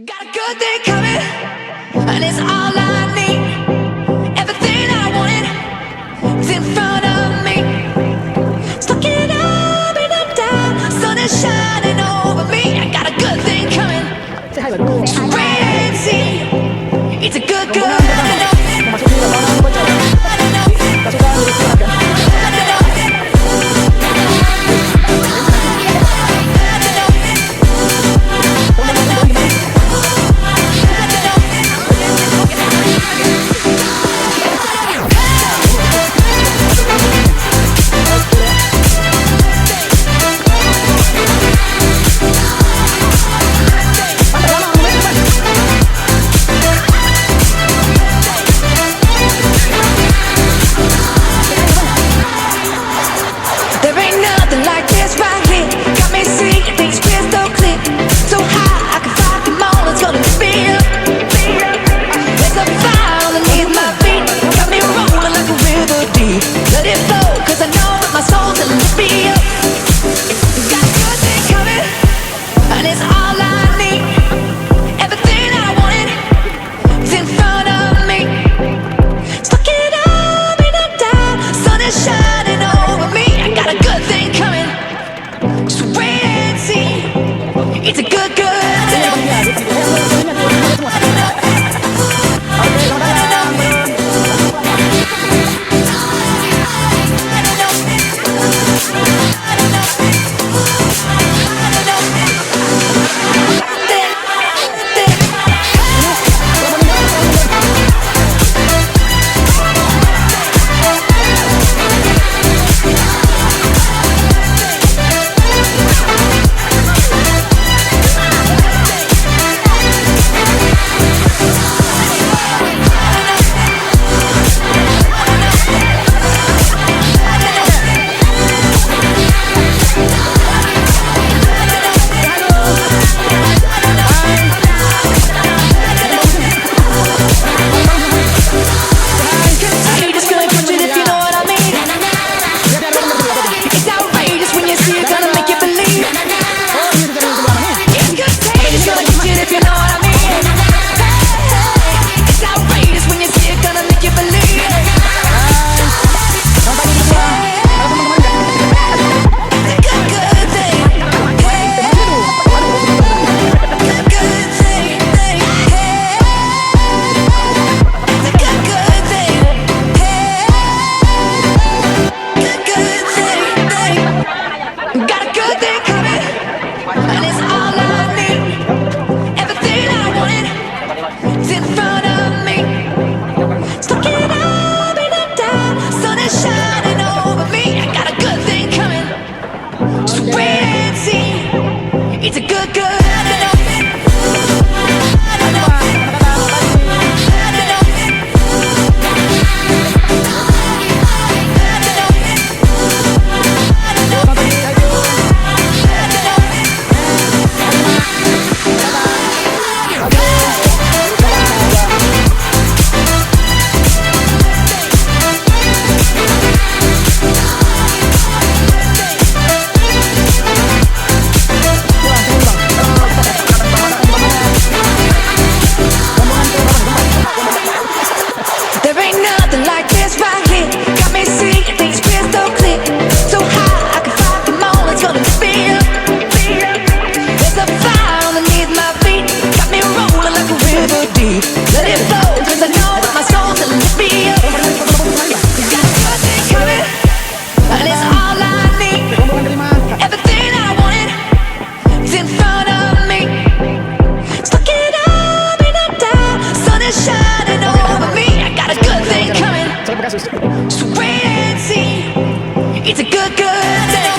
Got a good thing coming, and it's all I need. Everything I wanted is in front of me. Stuck it up and up down, sun is shining over me. I got a good thing coming. Just wait and see. It's a good, good. It's a good, good thing. It's a good, good. It's a good, good thing.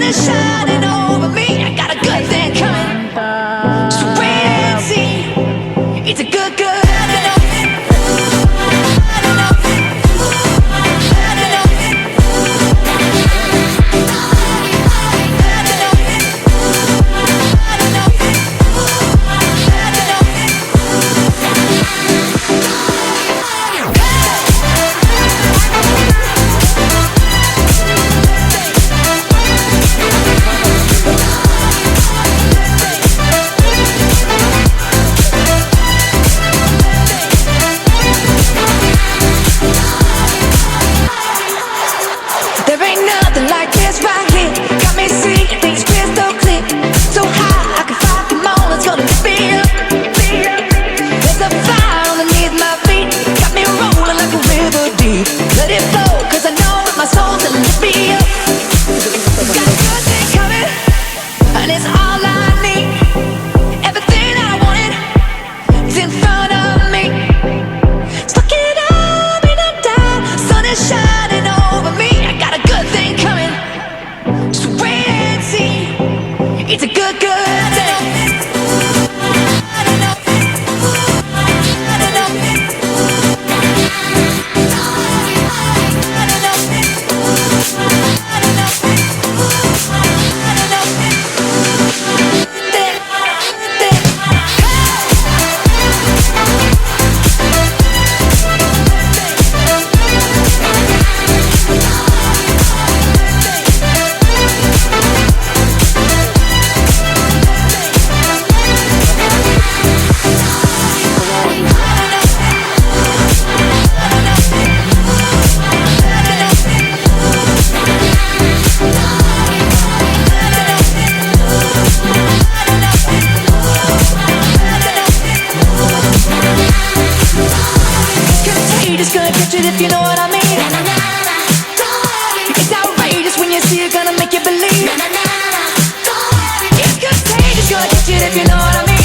is shining over me. I got a good thing coming. So wait and see. It's a good, good. There ain't nothing like this right here. Got me seeing things crystal clear. So high, I can fight them all. It's gonna lift me up. There's a fire underneath my feet. Got me rolling like a river deep. Let it flow, cause I know with my soul to lift me up. Got a good thing coming, and it's all I need. Everything I wanted is in front of me. Stuck it up and I'm down. Sun is shining over me. I got a good thing coming. So wait and see. It's a good, good thing. Contagious, gonna catch it if you know what I mean. It's outrageous when you see it, gonna make you believe. It's contagious, gonna catch it if you know what I mean.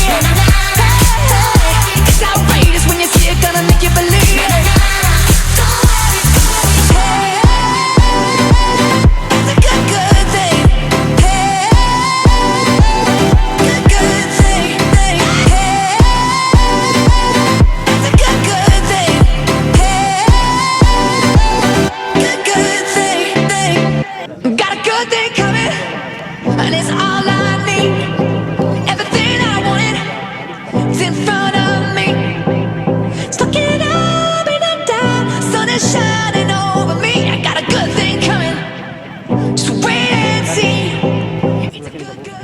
Hey, it's outrageous when you see it, gonna make you believe. Hey, it's a good, good thing. Hey, good, good thing. Hey, it's a good, good thing. Good, good thing. Got a good thing coming, and it's all I need. Everything I wanted is in front of me. Stuck it up and I'm down. Sun is shining over me. I got a good thing coming. So wait and see. It's a good, good.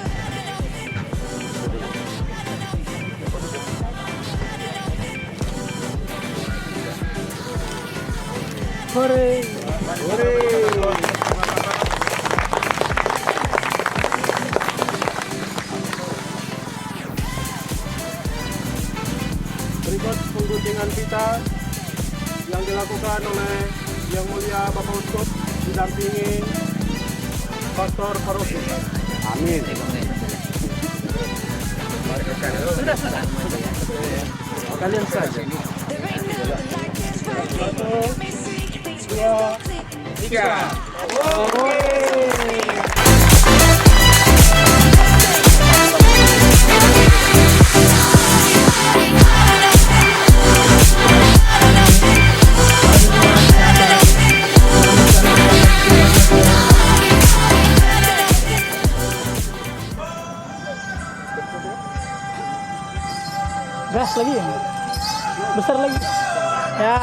Berikut pengguntingan kita yang dilakukan oleh Yang Mulia Bapak Uskup didampingi Pastor Paroki. Amin. Kalian saja. Satu, dua, tiga. Gas lagi ya? Besar lagi? Ya.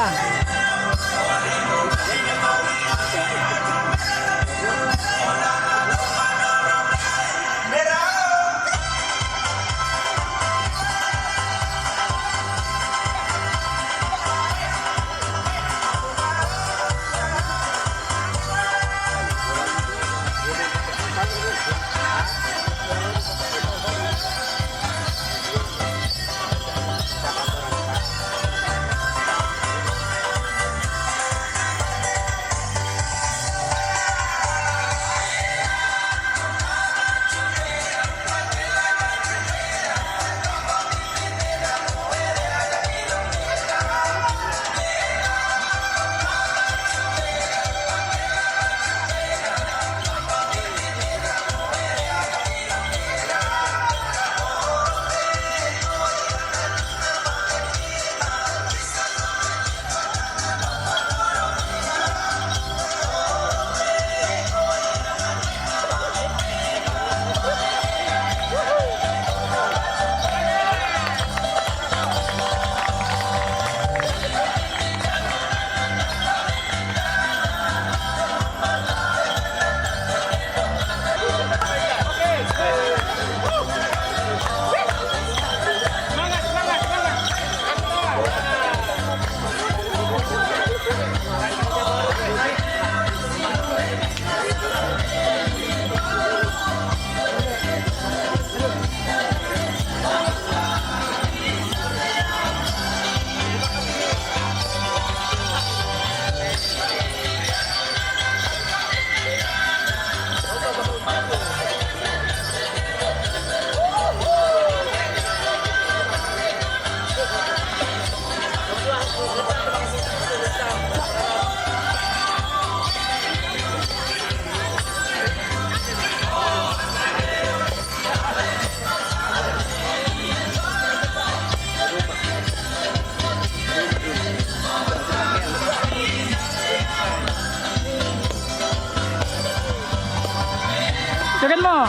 Joget mo.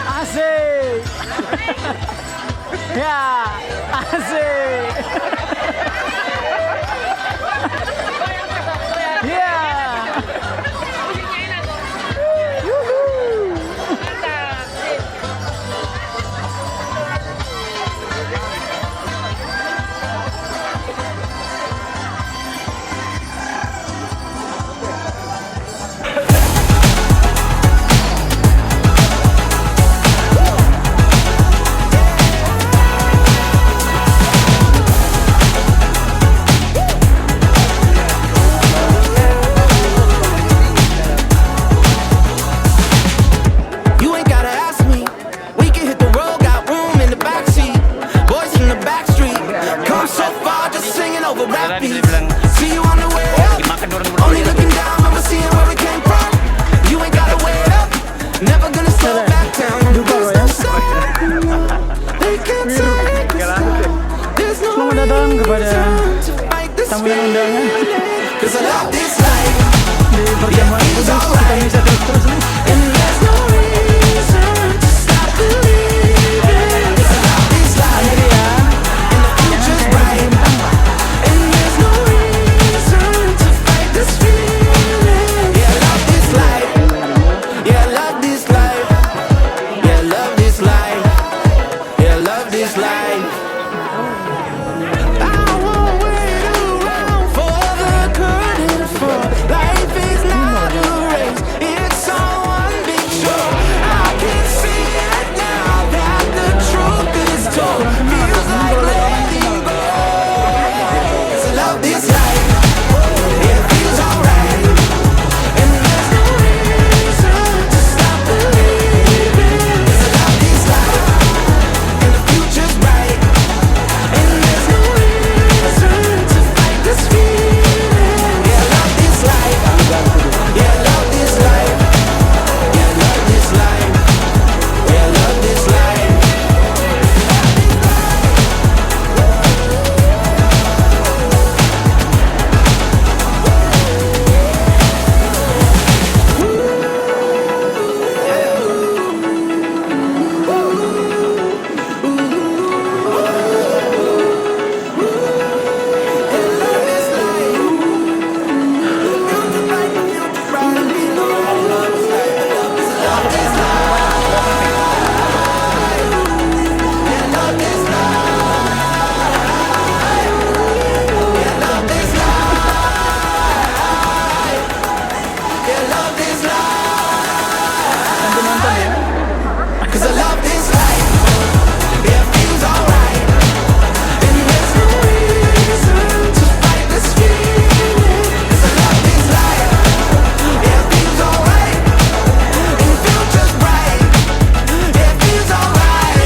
Asik. Ya, asik. Ya. You ain't gotta ask me. We can hit the road, got room in the backseat. Boys in the back street. Come so far, just singing over rap beats. See you on the way up. Only looking down, but we're seeing where we came from. You ain't gotta wait up. Never gonna slow back down. There's no sound. They can't take us down. There's no Selamat datang kepada reason to fight this tamu yang undangan feeling. 'Cause I love this life. di pertemuan kudus. Kita bisa terus nih. And there's no reason to stop believing. 'Cause I love this life. Jadi ya, And the future's bright. And there's no reason to fight this feeling. Yeah, I love this life. Yeah, I love this life. Yeah, I love this life. Yeah, I love this life. I won't wait around for the curtain to fall. Life is not a race, it's all one big show. I can see it now that the truth is told. Feels like letting go. 'Cause I love this life. It feels alright. And there's no reason to stop believing. 'Cause I love this life. And the future's bright. And there's no reason to fight this feeling. Yeah, I love this life. Yeah, I love this life. Yeah, I love this life. Yeah, I love this life. nanti nonton ya. 'Cause I love this life. Yeah, it feels alright. And there's no reason to fight this feeling. 'Cause I love this life. Yeah, it feels alright. And the future's bright. Yeah, it feels alright.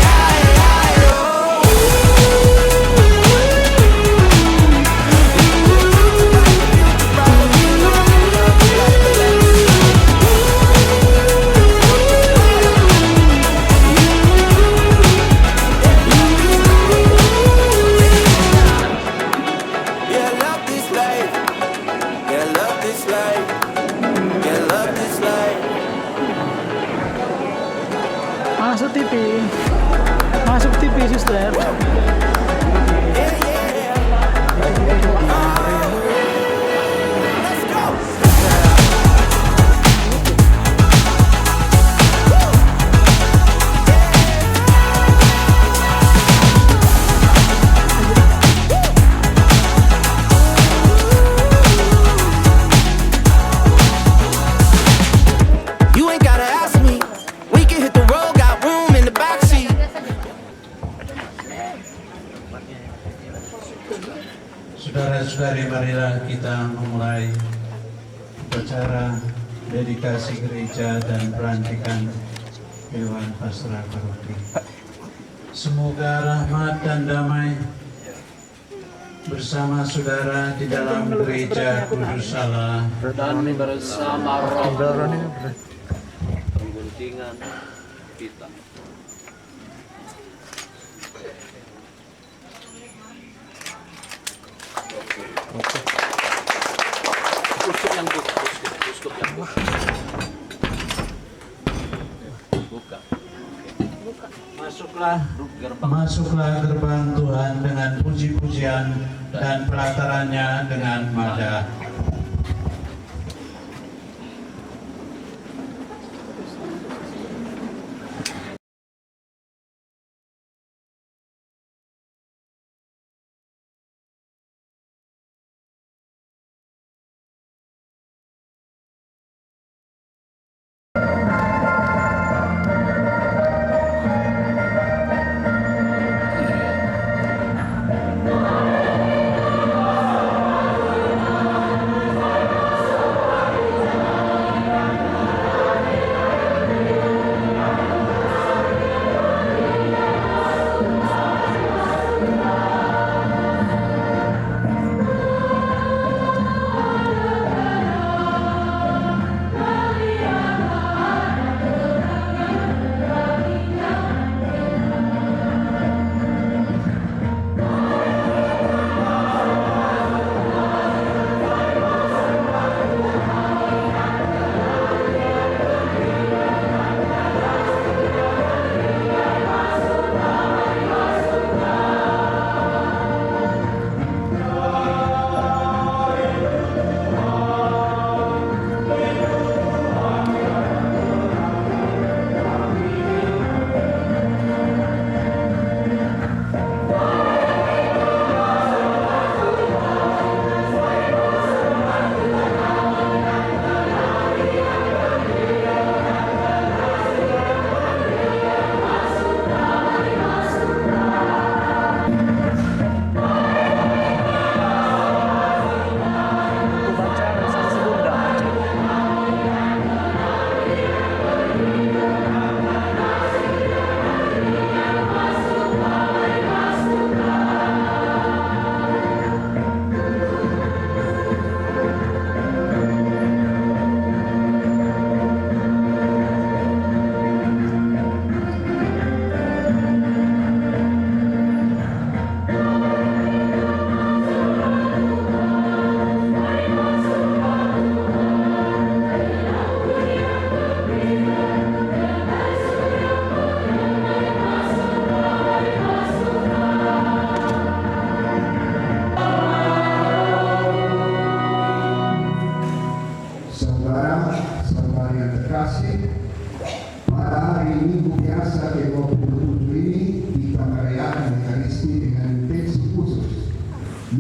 Yeah, I love this life. Yeah, I love this life. Yeah, I love this life. Masuk TV. Masuk TV, suster. Yeah, yeah. Let's go. You ain't gotta ask me. We can hit the road, got room in the backseat. Saudara-saudari, marilah kita memulai upacara dedikasi gereja dan pelantikan Dewan Pastoral Paroki. Semoga rahmat dan damai bersama saudara di dalam gereja Kudus Allah Dan bersama roh pengguntingan kita. Uskup yang Masuklah gerbang Tuhan dengan puji-pujian dan pelatarannya dengan madah.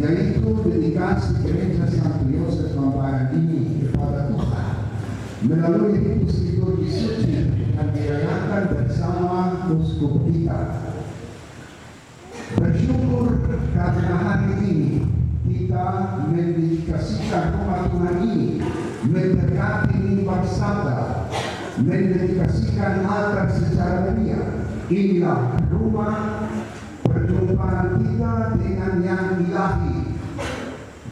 yaitu dedikasi gereja Santo Yosef Mamparan ini kepada Tuhan melalui ritus liturgi suci yang dirayakan bersama uskup kita. Bersyukur karena hari ini kita mendedikasikan rumah Tuhan ini, mendekati mimbar sabda, mendedikasikan altar secara meriah. Inilah rumah perjumpaan kita dengan yang ilahi,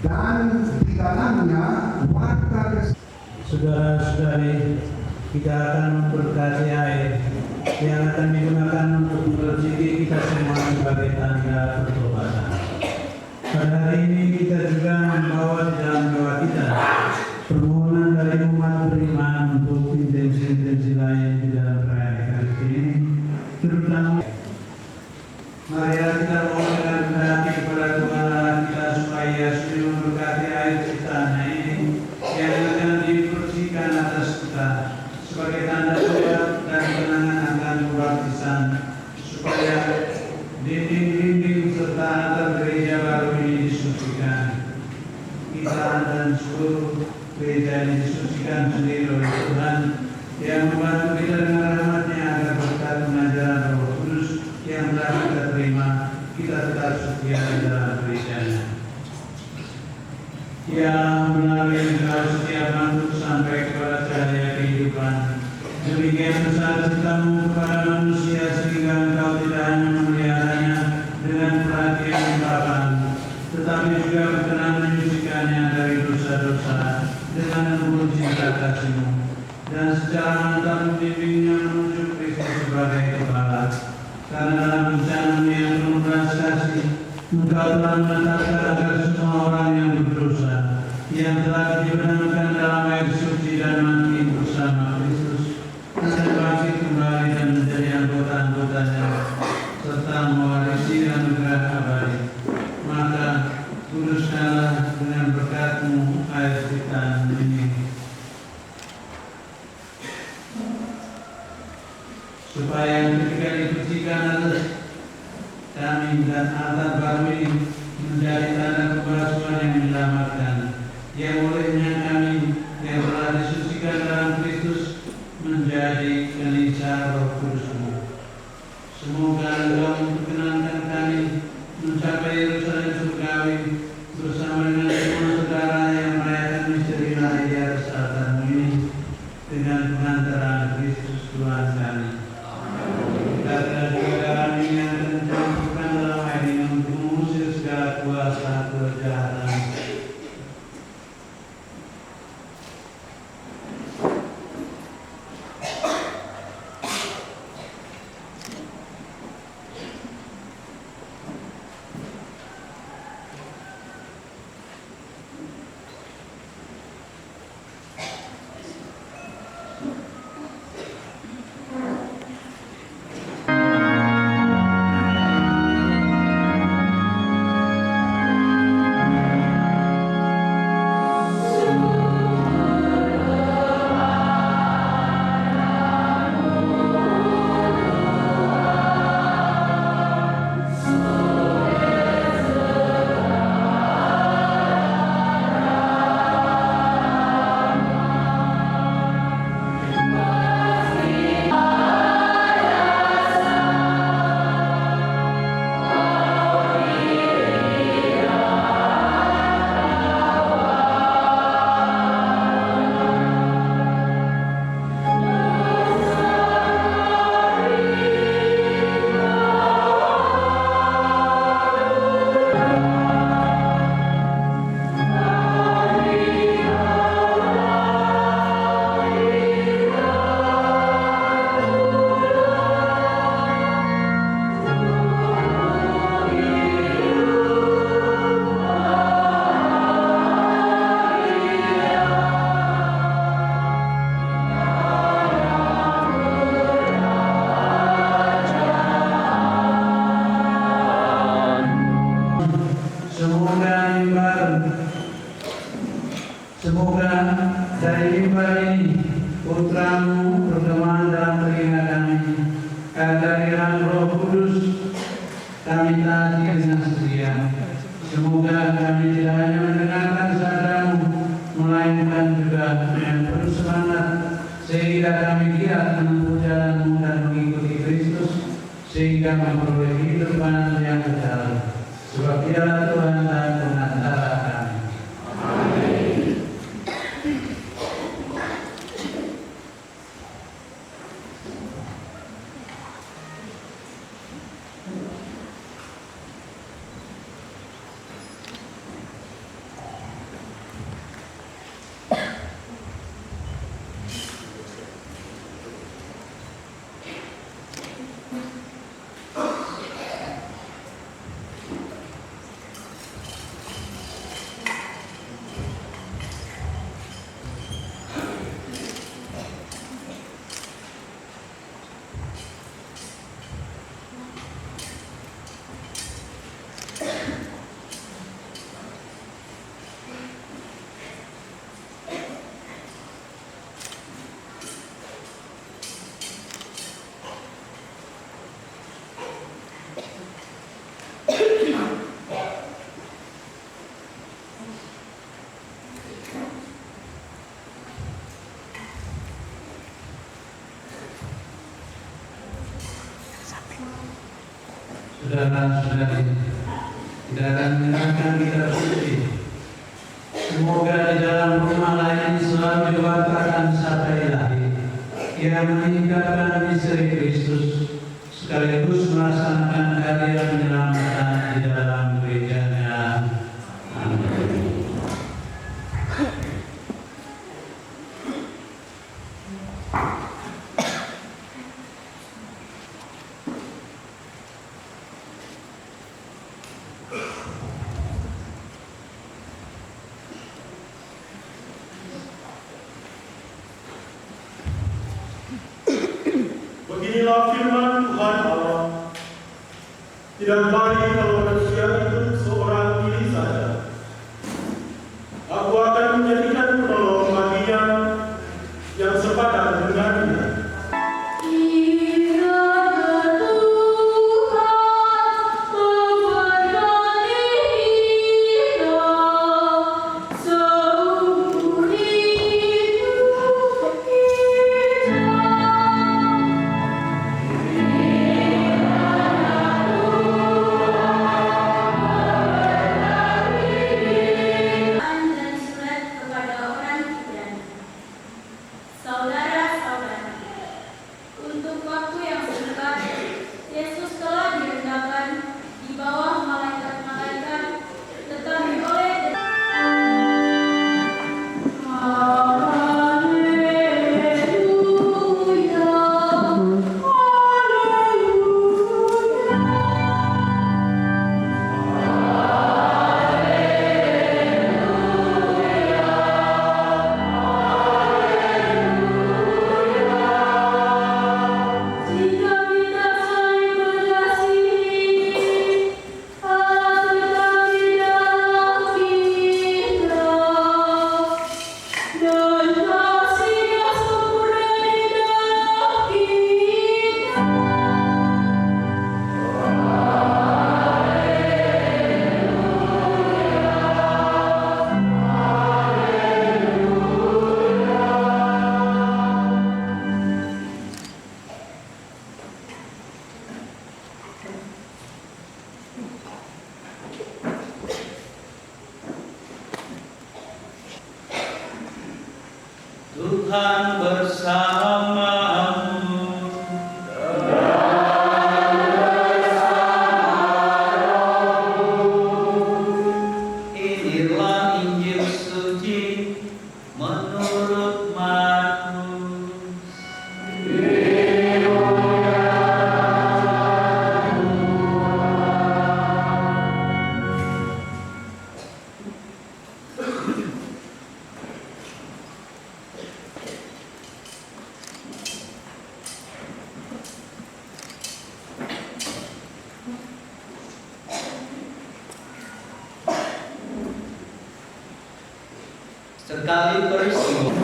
dan di dalamnya warta. Saudara-saudari, kita akan memberkati air yang akan digunakan untuk membersihkan kita semua sebagai tanda pertobatan. Pada hari ini kita juga membawa di dalam doa kita permohonan dari umat beriman untuk intensi-intensi lain di dalam perayaan Ekaristi ini, terutama mari kita mohon dengan hati kepada Tuhan Allah kita supaya sudi memberkati air ciptaan ini yang akan dibersihkan atas kita sebagai tanda tobat dan kenangan akan kebaptisan, supaya dinding-dinding serta atap gereja baru ini disucikan. Kita dan seluruh gereja ini disucikan sendiri oleh Tuhan yang membantu kita dengan rahmat-Nya agar berkat pengajaran Roh Kudus yang telah kita terima, kita tetap setia di dalam gereja-Nya. Yang melalui engkau setiap makhluk sampai kepada cahaya kehidupan. Demikian besar cintamu kepada manusia sehingga engkau tidak hanya memeliharanya dengan perhatian limpahan, tetapi juga berkenan menyucikannya dari dosa-dosa dengan embun cinta kasih-Mu, dan secara mantap membimbingnya menuju Kristus sebagai kepala. Karena dalam rencana-Mu yang penuh belas kasih, Engkau telah menetapkan agar semua orang yang berdosa, yang telah dibenamkan dalam air suci dan mati bersama Kristus, akan bangkit kembali dan menjadi anggota-anggotanya supaya ketika disucikan atas kami dan atas baru ini menjadi tanda kebasuhan yang menyelamatkan, yang olehnya kami yang telah disucikan dalam Kristus menjadi keniscayaan Roh Kudus-Mu. Semoga Engkau memperkenankan kami mencapai Yerusalem surgawi bersama dengan semua saudara yang merayakan misteri ilahi di atas altar-Mu ini dengan pengantaran Kristus Tuhan kami. Karena juga kami yang akan mencampurkan dalam air ini untuk mengusir segala kuasa kejahatan. Semoga dari mimbar ini putra-Mu bergema dalam telinga kami, kehadiran Roh Kudus kami taati dengan setia. Semoga kami tidak hanya mendengarkan sabda-Mu, melainkan juga dengan penuh semangat, sehingga kami giat menempuh jalan-Mu dan mengikuti Kristus, sehingga memperoleh kehidupan yang kekal. Sebab Dialah Tuhan dan Pengantara kami. Saudara-saudari, tidak akan menyerahkan kita suci. Semoga di dalam rumah lain selalu diwakilkan sabda ilahi yang meningkatkan misteri Kristus sekaligus melaksanakan karya penyelamatan di dalam gereja-Nya. Amin. Beginilah firman Tuhan Allah. Tidak baik kalau manusia itu seorang diri saja. Aku akan menjadikan penolong baginya yang sepadan dengannya. Hero Tuhan bersamamu. Inilah Injil suci menurut Markus. Sekali peristiwa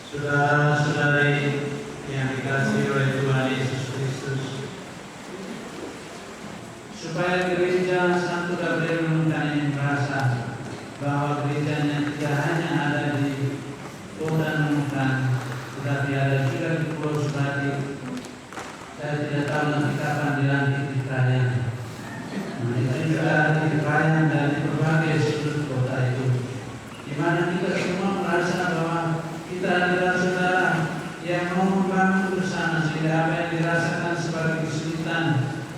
Saudara-saudari yang dikasihi oleh Tuhan Yesus Kristus, supaya gereja Santo Gabriel Nungkan ini merasa bahwa gerejanya tidak hanya ada di Kota Nungkan, tetapi ada juga di Pulau Sebati. Saya tidak tahu nanti kapan dilantik di Krayan. Itu juga ada di Krayan dan di berbagai sudut kota itu, di mana kita semua merasa bahwa kita adalah saudara yang mau membangun bersama, sehingga apa yang dirasakan sebagai kesulitan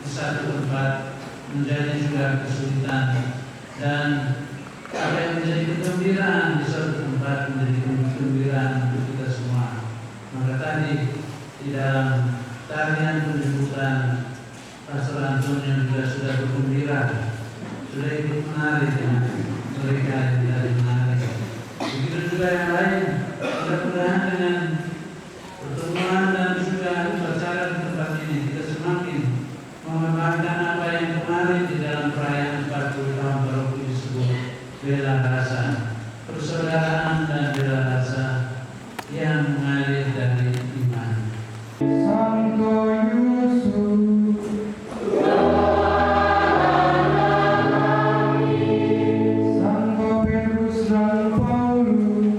di satu tempat menjadi juga kesulitan, dan apa yang menjadi kegembiraan di suatu tempat menjadi kegembiraan untuk kita semua. Maka tadi di dalam tarian penyebutan Pastor Antonio juga sudah bergembira, sudah ikut menari dengan mereka yang tidak menari. Begitu juga yang lain, mudah-mudahan dengan pertemuan dan juga upacara di tempat ini kita semakin mengembangkan apa yang kemarin di dalam perayaan 40 tahun paroki disebut bela rasa, persaudaraan dan bela rasa yang mengalir dari iman. Santo Yusuf, Santo Petrus dan Paulus,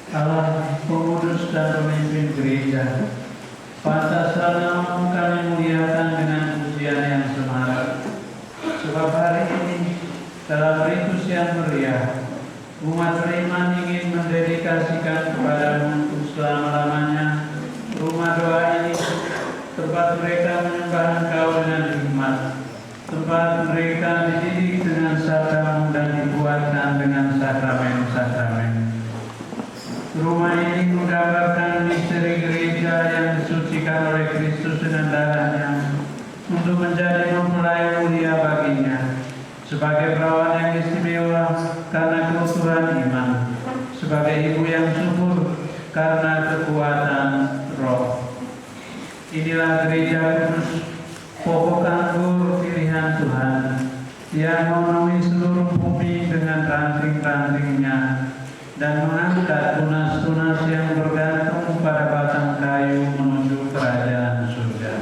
Allah pengurus dan pemimpin gereja, pantaslah namamu kami muliakan dengan pujian yang semarak. Sebab hari ini dalam rintus yang meriah, umat beriman ingin mendedikasikan kepadamu untuk selama-lamanya rumah doa ini, tempat mereka menyembah Engkau dengan hikmat, tempat mereka dididik dengan sabdamu dan dikuatkan dengan sakramen-sakramen. Rumah ini menggambarkan misteri gereja yang disucikan oleh Kristus dengan darahnya untuk menjadi mempelai mulia baginya, sebagai perawan yang istimewa karena keutuhan iman, sebagai ibu yang subur karena kekuatan roh. Inilah gereja kudus, pokok anggur pilihan Tuhan, yang memenuhi seluruh bumi dengan ranting-rantingnya dan mengangkat tunas-tunas yang bergantung pada batang kayu menuju kerajaan surga.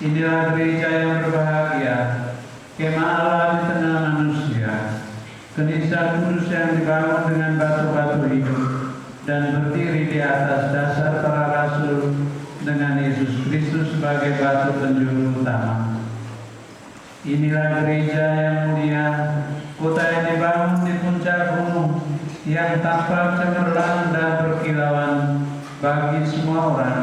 Inilah gereja yang berbahagia, kemah Allah di tengah manusia, gereja kudus yang dibangun dengan batu-batu hidup dan berdiri di atas dasar para rasul dengan Yesus Kristus sebagai batu penjuru utama. Inilah gereja yang mulia, kota yang dibangun di puncak gunung, yang tampak cemerlang dan berkilauan bagi semua orang.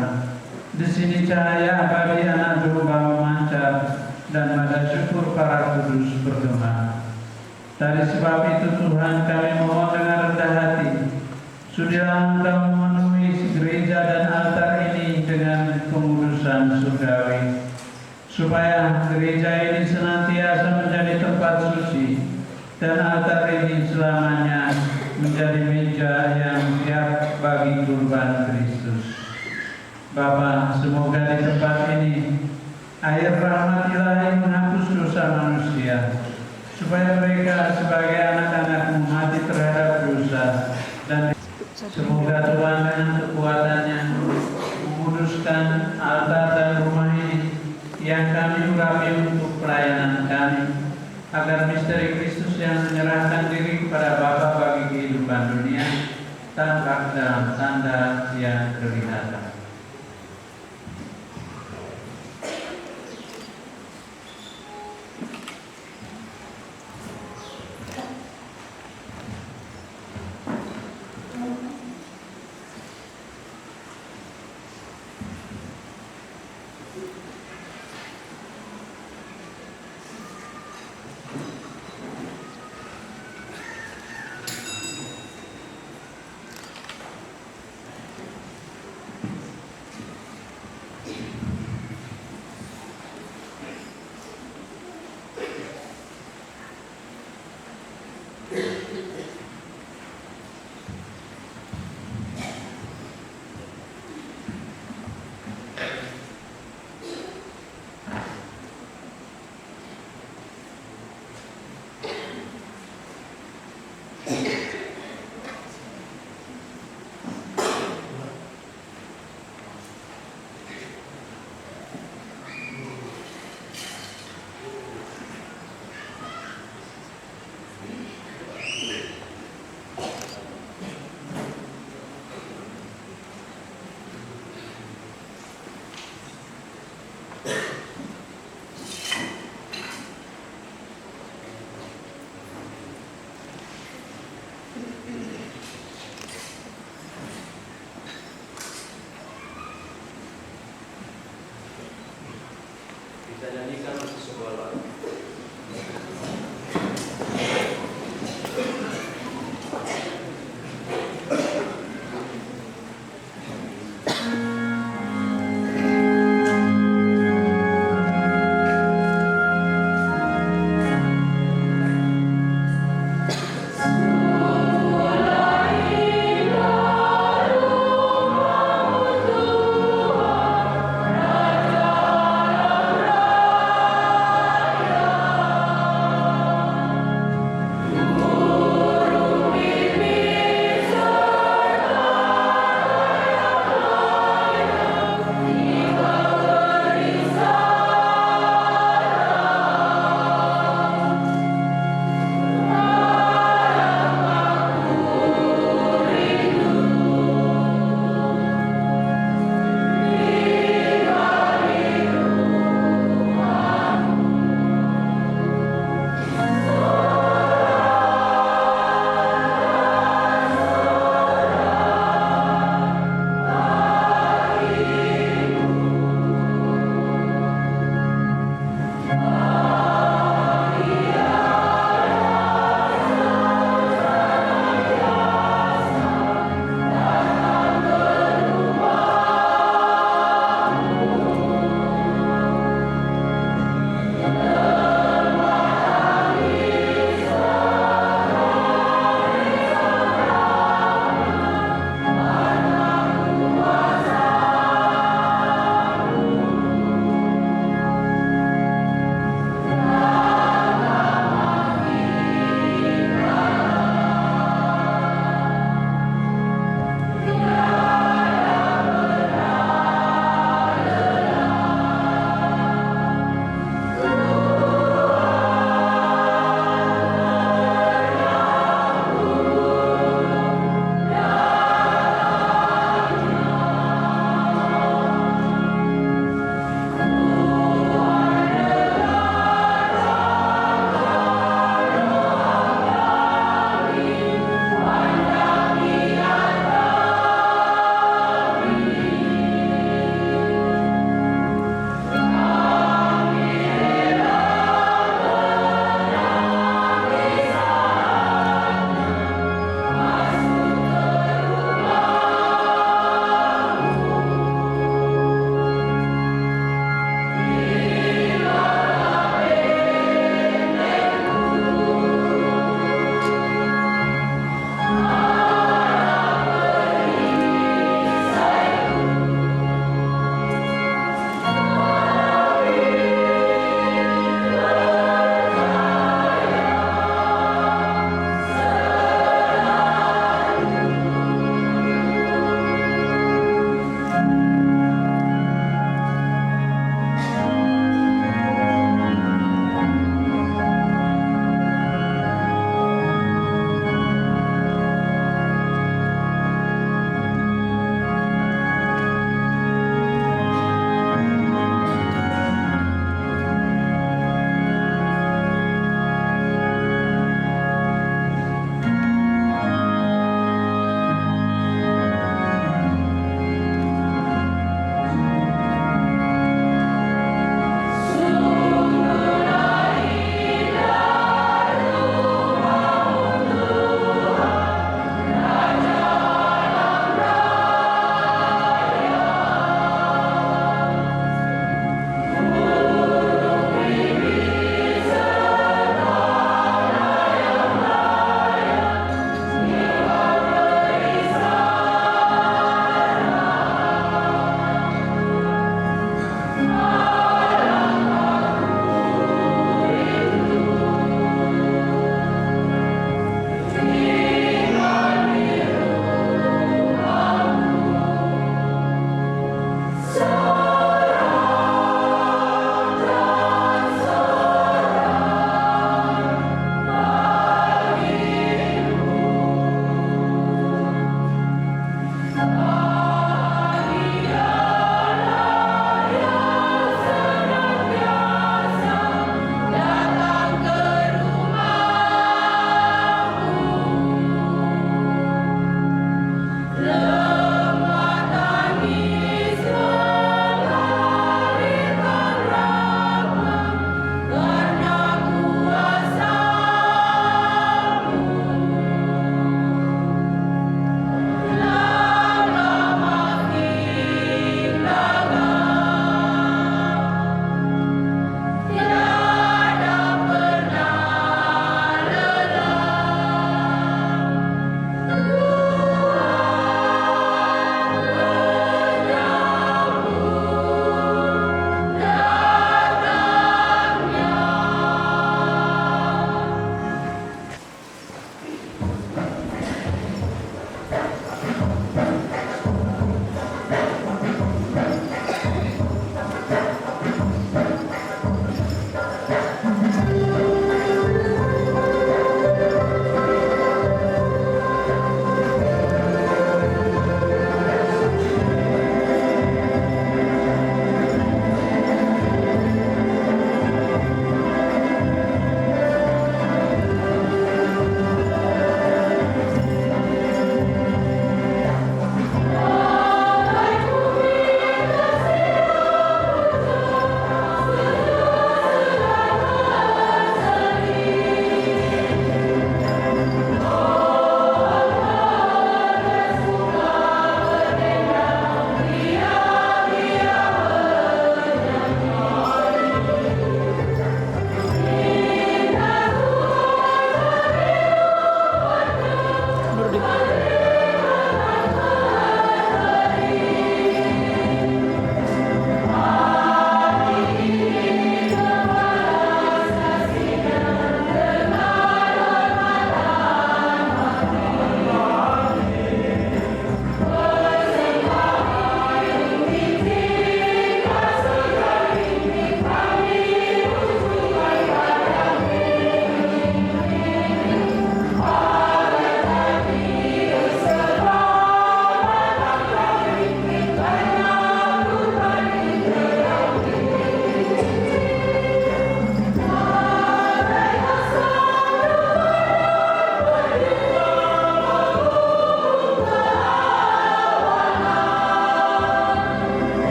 Di sini cahaya abadi anak domba memancar dan pada syukur para kudus bergema. Dari sebab itu Tuhan, kami mohon dengan rendah hati, sudilah Engkau memenuhi gereja dan altar ini dengan pengudusan surgawi, supaya gereja ini senantiasa menjadi tempat suci dan altar ini selamanya menjadi meja yang siap bagi kurban Kristus. Bapa, semoga di tempat ini air rahmat ilahi menghapus dosa manusia, supaya mereka sebagai anak-anak-Mu mati terhadap dosa, dan semoga Tuhan dengan kekuatannya menguduskan altar altar dan rumah ini yang kami urapi untuk pelayanan kami, agar misteri Kristus yang menyerahkan diri kepada Bapa bagi kehidupan dunia tampak dalam tanda yang kelihatan. Kita nyanyikan sebuah lagu. Amen.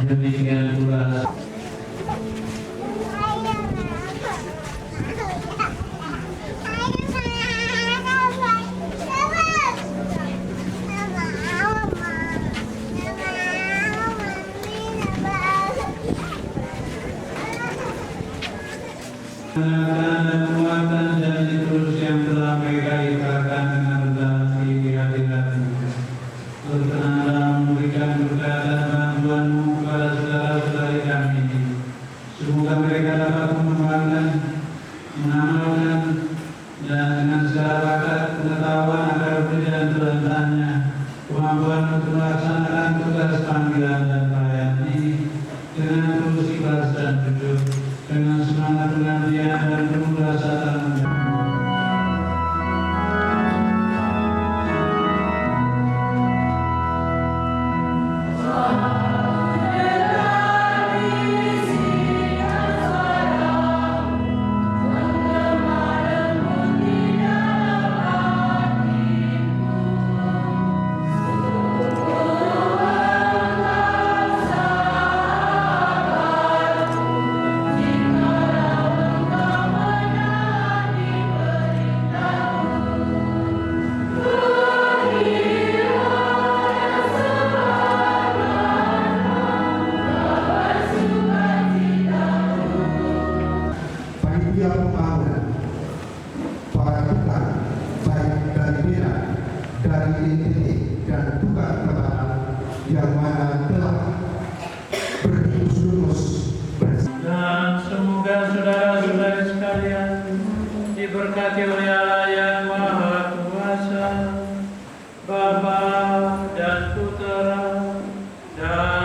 Demikian pula dan kekuatan janji terus yang telah mereka ikrarkan dengan rendah di hati-hati. Berkenanlah memberikan berkat dan bantuan-Mu kepada saudara-saudari kami. Semoga mereka dapat mengembangkan, mengamalkan, dan dengan segala bakat pengetahuan agar berjalan terlentangnya kemampuan untuk melaksanakan tugas panggilan dan pelayanan ini dengan tulus ikhlas dan jujur, dengan semangat pengabdian dan penuh rasa tanggung jawab. Panitia pembangunan, para tukang, baik dari Bina, dari NTT, dan tukang kebaran yang mana telah berhimpus lulus bersama. Dan semoga saudara-saudari sekalian diberkati oleh Allah yang Maha Kuasa, Bapa dan Putera dan